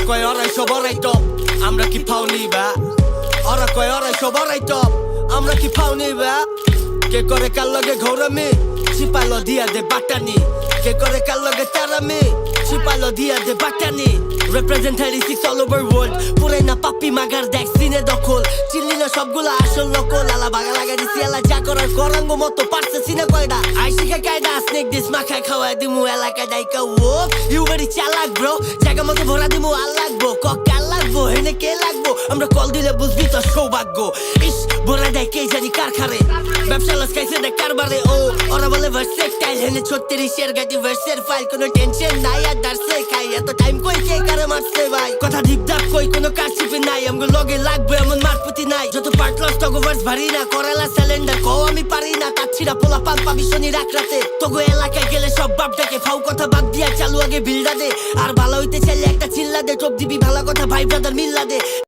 কয় ওরাই সব ওরাই টপ, আমরা কি ফাউনি বা? ওরা কয় ওরাই সব ওরাই টপ, আমরা কি ফাউনি বা? কে করে কার লগে ঘৌরামি, চিপালো দিয়া দে বাটানি। কে করে কার লগে চারামি, চিপালো দিয়া দে বাটানি। Represent 36 all over world, পুরাই না পাপি মাগার দেখ সিনে দখল। চিনলি না সবগুলো আসল নকল, আলা বাগা লাগা দিছি এলা যা করার করাঙ্গ মতো পারছে সিনে কয়টা। আই শিখা কায়দা স্নেক দিস মাখায় খাওয়াই দিমু এলাকা ডাইকা ও ইউ ভেরি চালাক ব্রো, জায়গা মতো ভরা দিমু আর লাগবো কক কার লাগবো হেনে কে লাগবো, আমরা কল দিলে বুঝবি তো সৌভাগ্য। ইস ভরা দেয় কে জানি কার খারে, ব্যবসা লস খাইছে দেখ কারবারে ও। ওরা বলে ভার্সের স্টাইল হেনে 36 গাড়ি ভার্সের ফাইল, কোনো টেনশন নাই আর দার্সে খাই এত টাইম কই কে কারে মারছে ভাই। কথা ঠিক ঠাক কই কোনো কারশিপে নাই, আমগো লগে লাগবে এমন মারপুতি নাই। যত পার্ট লস তগো ভার্স ভারী না, করালা সিলিন্ডার কও আমি পারি না। তাচ্ছিরা পোলা পান পাবি শনি রাখ রাতে, তগো এলাকায় গেলে সব বাপ ডাকে। ফাউ কথা বাদ দিয়া চালু আগে বিল্ডা দে, আর ভালো হইতে চাইলে একটা চিল্লা দে। টপ দিবি ভালো কথা ভাই ব্রাদার মিল্লা দে।